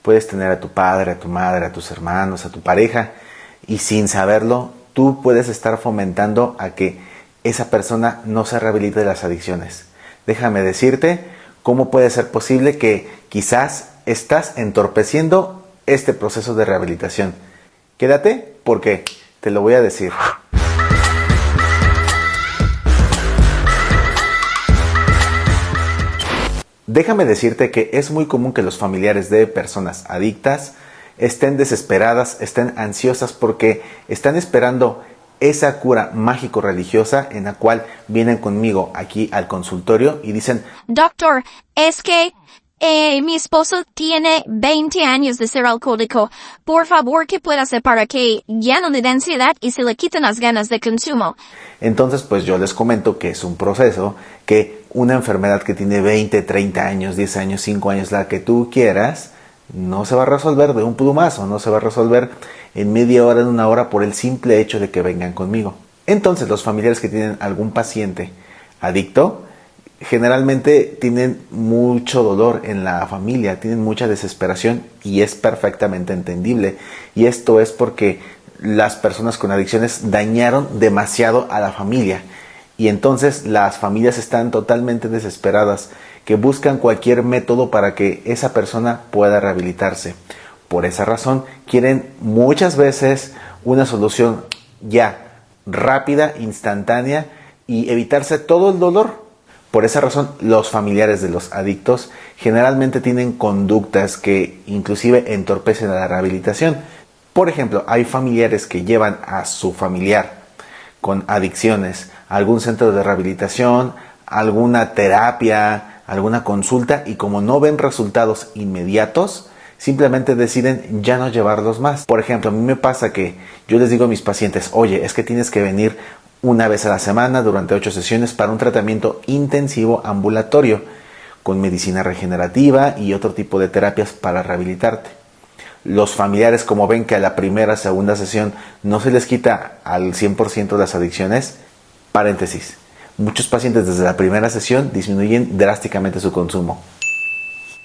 Puedes tener a tu padre, a tu madre, a tus hermanos, a tu pareja, y sin saberlo, tú puedes estar fomentando a que esa persona no se rehabilite de las adicciones. Déjame decirte cómo puede ser posible que quizás estás entorpeciendo este proceso de rehabilitación. Quédate porque te lo voy a decir. Déjame decirte que es muy común que los familiares de personas adictas estén desesperadas, estén ansiosas porque están esperando esa cura mágico-religiosa en la cual vienen conmigo aquí al consultorio y dicen: Doctor, es que mi esposo tiene 20 años de ser alcohólico. Por favor, ¿qué puede hacer para que ya no le den ansiedad y se le quiten las ganas de consumo? Entonces, pues yo les comento que es un proceso, que una enfermedad que tiene 20, 30 años, 10 años, 5 años, la que tú quieras, no se va a resolver de un plumazo, no se va a resolver en media hora, en una hora, por el simple hecho de que vengan conmigo. Entonces, los familiares que tienen algún paciente adicto, generalmente tienen mucho dolor en la familia, tienen mucha desesperación y es perfectamente entendible. Y esto es porque las personas con adicciones dañaron demasiado a la familia. Y entonces las familias están totalmente desesperadas, que buscan cualquier método para que esa persona pueda rehabilitarse. Por esa razón, quieren muchas veces una solución ya, rápida, instantánea y evitarse todo el dolor. Por esa razón, los familiares de los adictos generalmente tienen conductas que inclusive entorpecen a la rehabilitación. Por ejemplo, hay familiares que llevan a su familiar con adicciones a algún centro de rehabilitación, alguna terapia, alguna consulta, y como no ven resultados inmediatos, simplemente deciden ya no llevarlos más. Por ejemplo, a mí me pasa que yo les digo a mis pacientes: oye, es que tienes que venir una vez a la semana durante 8 sesiones para un tratamiento intensivo ambulatorio con medicina regenerativa y otro tipo de terapias para rehabilitarte. Los familiares, como ven que a la primera, segunda sesión no se les quita al 100% las adicciones, paréntesis, muchos pacientes desde la primera sesión disminuyen drásticamente su consumo.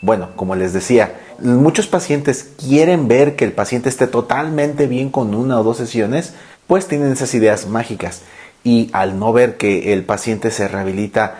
Bueno, como les decía, muchos pacientes quieren ver que el paciente esté totalmente bien con 1 o 2 sesiones, pues tienen esas ideas mágicas. Y al no ver que el paciente se rehabilita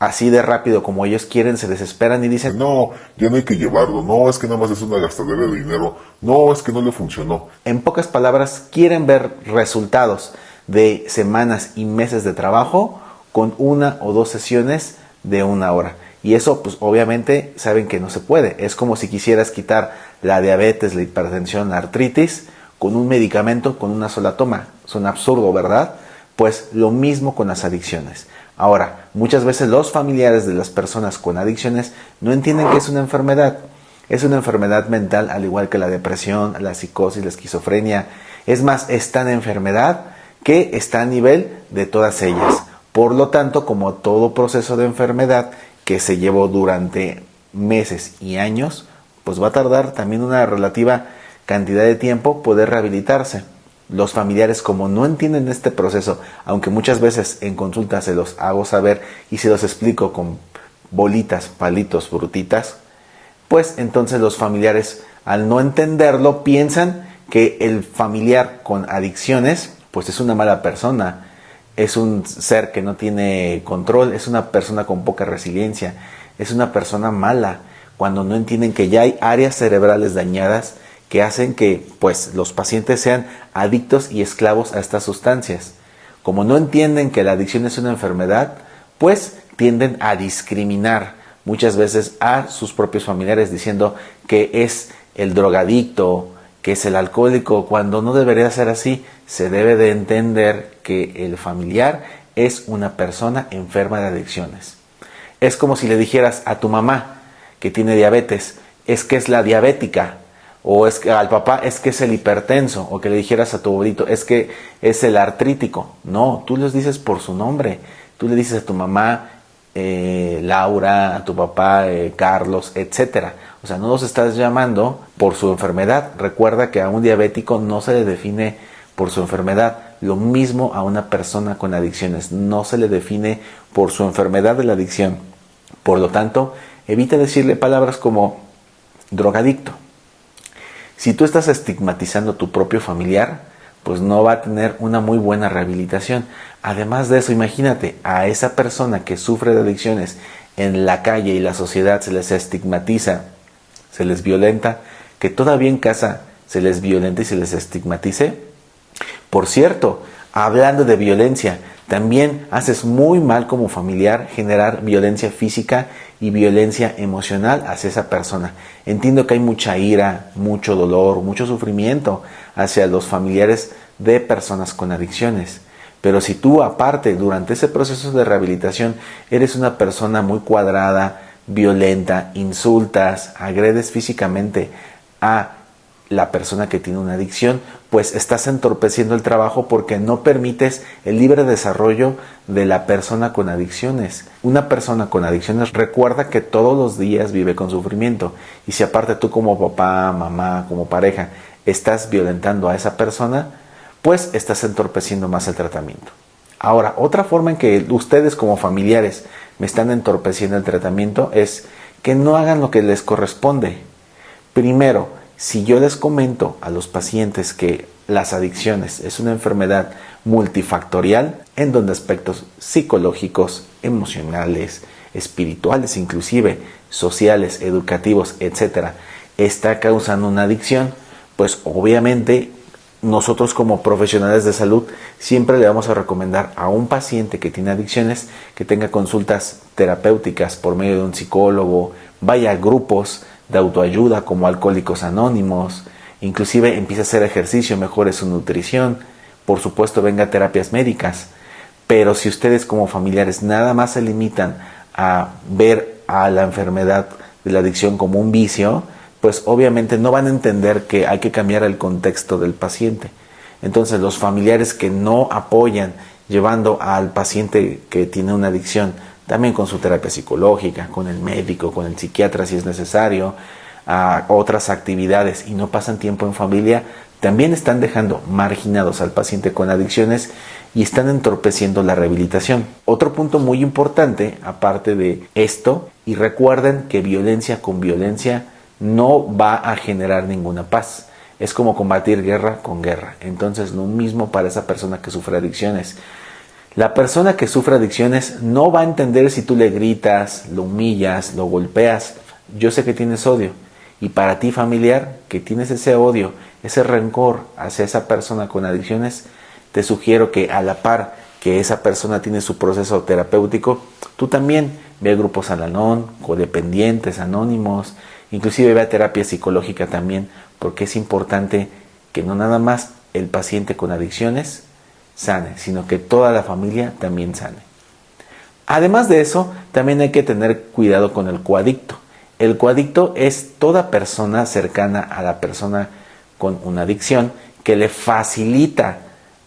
así de rápido como ellos quieren, se desesperan y dicen: no, ya no hay que llevarlo, no, es que nada más es una gastadera de dinero, no, es que no le funcionó. En pocas palabras, quieren ver resultados de semanas y meses de trabajo con 1 o 2 sesiones de 1 hora. Y eso, pues obviamente, saben que no se puede. Es como si quisieras quitar la diabetes, la hipertensión, la artritis con un medicamento, con una sola toma. Es un absurdo, ¿verdad? Pues lo mismo con las adicciones. Ahora, muchas veces los familiares de las personas con adicciones no entienden que es una enfermedad. Es una enfermedad mental, al igual que la depresión, la psicosis, la esquizofrenia. Es más, es tan enfermedad que está a nivel de todas ellas. Por lo tanto, como todo proceso de enfermedad que se llevó durante meses y años, pues va a tardar también una relativa cantidad de tiempo poder rehabilitarse. Los familiares, como no entienden este proceso, aunque muchas veces en consulta se los hago saber y se los explico con bolitas, palitos, frutitas, pues entonces los familiares, al no entenderlo, piensan que el familiar con adicciones pues es una mala persona, es un ser que no tiene control, es una persona con poca resiliencia, es una persona mala, cuando no entienden que ya hay áreas cerebrales dañadas que hacen que pues los pacientes sean adictos y esclavos a estas sustancias. Como no entienden que la adicción es una enfermedad, pues tienden a discriminar muchas veces a sus propios familiares diciendo que es el drogadicto, que es el alcohólico, cuando no debería ser así. Se debe de entender que el familiar es una persona enferma de adicciones. Es como si le dijeras a tu mamá que tiene diabetes, es que es la diabética, o es que al papá es que es el hipertenso, o que le dijeras a tu abuelito es que es el artrítico. No, tú les dices por su nombre. Tú le dices a tu mamá Laura, a tu papá Carlos, etcétera. O sea, no los estás llamando por su enfermedad. Recuerda que a un diabético no se le define por su enfermedad. Lo mismo a una persona con adicciones, no se le define por su enfermedad de la adicción. Por lo tanto, evita decirle palabras como drogadicto, Si tú estás estigmatizando a tu propio familiar, pues no va a tener una muy buena rehabilitación. Además de eso, imagínate, a esa persona que sufre de adicciones en la calle y la sociedad se les estigmatiza, se les violenta, que todavía en casa se les violenta y se les estigmatice. Por cierto, hablando de violencia, también haces muy mal como familiar generar violencia física y violencia emocional hacia esa persona. Entiendo que hay mucha ira, mucho dolor, mucho sufrimiento hacia los familiares de personas con adicciones. Pero si tú aparte, durante ese proceso de rehabilitación, eres una persona muy cuadrada, violenta, insultas, agredes físicamente a la persona que tiene una adicción, pues estás entorpeciendo el trabajo porque no permites el libre desarrollo de la persona con adicciones. Una persona con adicciones recuerda que todos los días vive con sufrimiento, y si aparte tú como papá, mamá, como pareja, estás violentando a esa persona, pues estás entorpeciendo más el tratamiento. Ahora, otra forma en que ustedes como familiares me están entorpeciendo el tratamiento es que no hagan lo que les corresponde. Primero, si yo les comento a los pacientes que las adicciones es una enfermedad multifactorial, en donde aspectos psicológicos, emocionales, espirituales, inclusive sociales, educativos, etcétera, está causando una adicción, pues obviamente nosotros como profesionales de salud siempre le vamos a recomendar a un paciente que tiene adicciones que tenga consultas terapéuticas por medio de un psicólogo, vaya a grupos de autoayuda como Alcohólicos Anónimos, inclusive empiece a hacer ejercicio, mejore su nutrición, por supuesto venga a terapias médicas. Pero si ustedes como familiares nada más se limitan a ver a la enfermedad de la adicción como un vicio, pues obviamente no van a entender que hay que cambiar el contexto del paciente. Entonces los familiares que no apoyan llevando al paciente que tiene una adicción también con su terapia psicológica, con el médico, con el psiquiatra si es necesario, a otras actividades y no pasan tiempo en familia, también están dejando marginados al paciente con adicciones y están entorpeciendo la rehabilitación. Otro punto muy importante, aparte de esto, y recuerden que violencia con violencia no va a generar ninguna paz. Es como combatir guerra con guerra. Entonces lo mismo para esa persona que sufre adicciones. La persona que sufre adicciones no va a entender si tú le gritas, lo humillas, lo golpeas. Yo sé que tienes odio. Y para ti, familiar, que tienes ese odio, ese rencor hacia esa persona con adicciones, te sugiero que a la par que esa persona tiene su proceso terapéutico, tú también ve a grupos Al-Anon, codependientes, anónimos, inclusive ve a terapia psicológica también, porque es importante que no nada más el paciente con adicciones sane, sino que toda la familia también sane. Además de eso, también hay que tener cuidado con el coadicto. El coadicto es toda persona cercana a la persona con una adicción que le facilita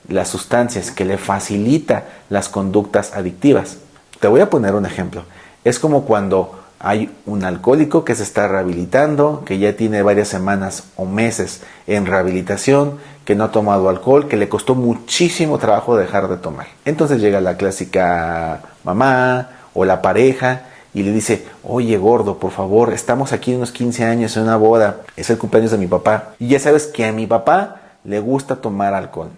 las sustancias, que le facilita las conductas adictivas. Te voy a poner un ejemplo. Es como cuando hay un alcohólico que se está rehabilitando, que ya tiene varias semanas o meses en rehabilitación, que no ha tomado alcohol, que le costó muchísimo trabajo dejar de tomar. Entonces llega la clásica mamá o la pareja y le dice: oye gordo, por favor, estamos aquí en unos 15 años en una boda, es el cumpleaños de mi papá, y ya sabes que a mi papá le gusta tomar alcohol.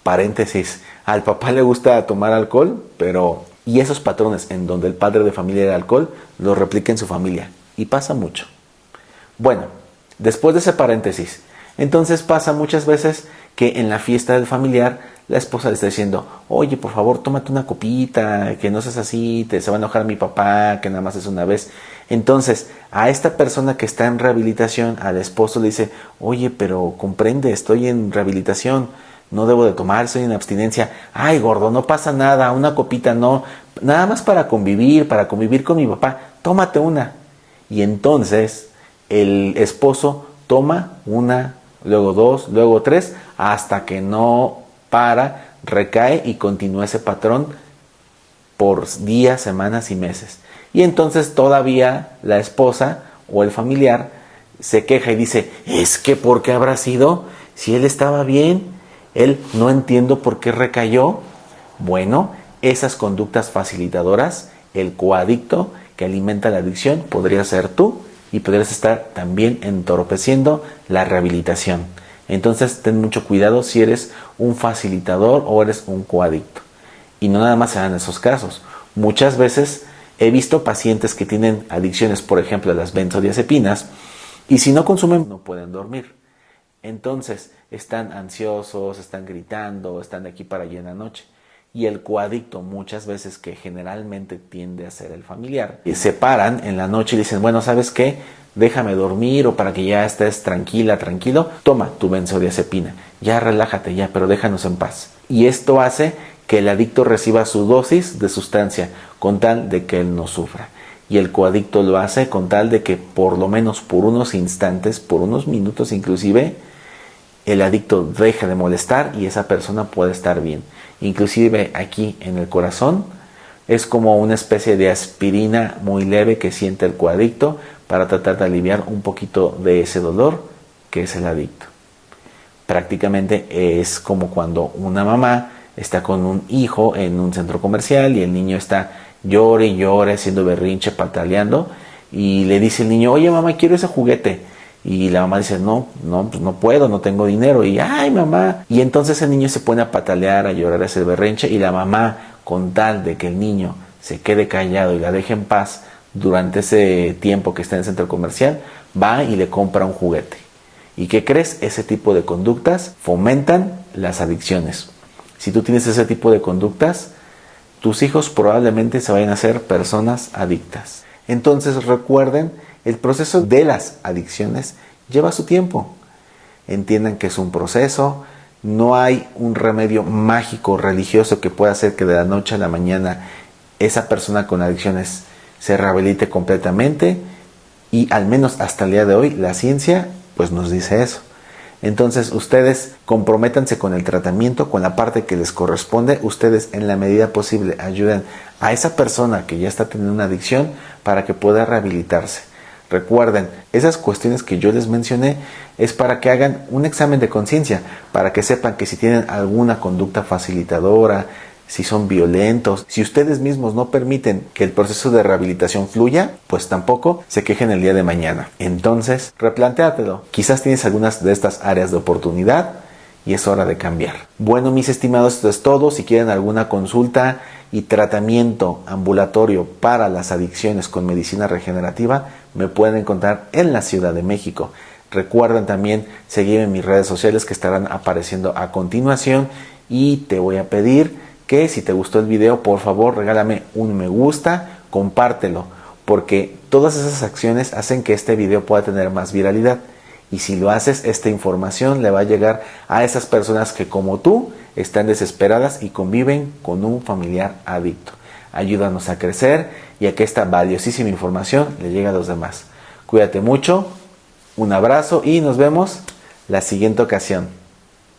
Paréntesis, al papá le gusta tomar alcohol, pero... y esos patrones en donde el padre de familia era alcohol, los replica en su familia. Y pasa mucho. Bueno, después de ese paréntesis, entonces pasa muchas veces que en la fiesta del familiar, la esposa le está diciendo: oye, por favor, tómate una copita, que no seas así, se va a enojar mi papá, que nada más es una vez. Entonces, a esta persona que está en rehabilitación, al esposo le dice: oye, pero comprende, estoy en rehabilitación, no debo de tomar, estoy en abstinencia. Ay, gordo, no pasa nada, una copita no, nada más para convivir con mi papá, tómate una. Y entonces el esposo toma una, luego dos, luego tres, hasta que no para, recae y continúa ese patrón por días, semanas y meses. Y entonces todavía la esposa o el familiar se queja y dice: es que ¿por qué habrá sido? Si él estaba bien, él no entiendo por qué recayó. Bueno, esas conductas facilitadoras, el coadicto que alimenta la adicción, podría ser tú y podrías estar también entorpeciendo la rehabilitación. Entonces ten mucho cuidado si eres un facilitador o eres un coadicto. Y no nada más se dan esos casos. Muchas veces he visto pacientes que tienen adicciones, por ejemplo, a las benzodiazepinas, y si no consumen no pueden dormir. Entonces están ansiosos, están gritando, están de aquí para allá en la noche. Y el coadicto, muchas veces, que generalmente tiende a ser el familiar, se paran en la noche y dicen, bueno, ¿sabes qué? Déjame dormir, o para que ya estés tranquila, tranquilo, toma tu benzodiazepina, ya relájate ya, pero déjanos en paz. Y esto hace que el adicto reciba su dosis de sustancia con tal de que él no sufra. Y el coadicto lo hace con tal de que por lo menos por unos instantes, por unos minutos inclusive, el adicto deje de molestar y esa persona puede estar bien. Inclusive aquí en el corazón es como una especie de aspirina muy leve que siente el coadicto para tratar de aliviar un poquito de ese dolor que es el adicto. Prácticamente es como cuando una mamá está con un hijo en un centro comercial y el niño está llore y llore, haciendo berrinche, pataleando, y le dice el niño, oye mamá, quiero ese juguete. Y la mamá dice, pues no puedo, no tengo dinero. Y, ay mamá. Y entonces el niño se pone a patalear, a llorar, a hacer berrinche. Y la mamá, con tal de que el niño se quede callado y la deje en paz durante ese tiempo que está en el centro comercial, va y le compra un juguete. ¿Y qué crees? Ese tipo de conductas fomentan las adicciones. Si tú tienes ese tipo de conductas, tus hijos probablemente se vayan a ser personas adictas. Entonces recuerden, el proceso de las adicciones lleva su tiempo. Entiendan que es un proceso, no hay un remedio mágico religioso que pueda hacer que de la noche a la mañana esa persona con adicciones se rehabilite completamente, y al menos hasta el día de hoy la ciencia pues nos dice eso. Entonces ustedes comprométanse con el tratamiento, con la parte que les corresponde. Ustedes en la medida posible ayuden a esa persona que ya está teniendo una adicción para que pueda rehabilitarse. Recuerden, esas cuestiones que yo les mencioné es para que hagan un examen de conciencia, para que sepan que si tienen alguna conducta facilitadora, si son violentos, si ustedes mismos no permiten que el proceso de rehabilitación fluya, pues tampoco se quejen el día de mañana. Entonces, replantéatelo. Quizás tienes algunas de estas áreas de oportunidad y es hora de cambiar. Bueno, mis estimados, esto es todo. Si quieren alguna consulta y tratamiento ambulatorio para las adicciones con medicina regenerativa, me pueden encontrar en la Ciudad de México. Recuerden también seguirme en mis redes sociales que estarán apareciendo a continuación, y te voy a pedir que si te gustó el video, por favor regálame un me gusta, compártelo, porque todas esas acciones hacen que este video pueda tener más viralidad. Y si lo haces, esta información le va a llegar a esas personas que, como tú, están desesperadas y conviven con un familiar adicto. Ayúdanos a crecer y a que esta valiosísima información le llegue a los demás. Cuídate mucho, un abrazo y nos vemos la siguiente ocasión.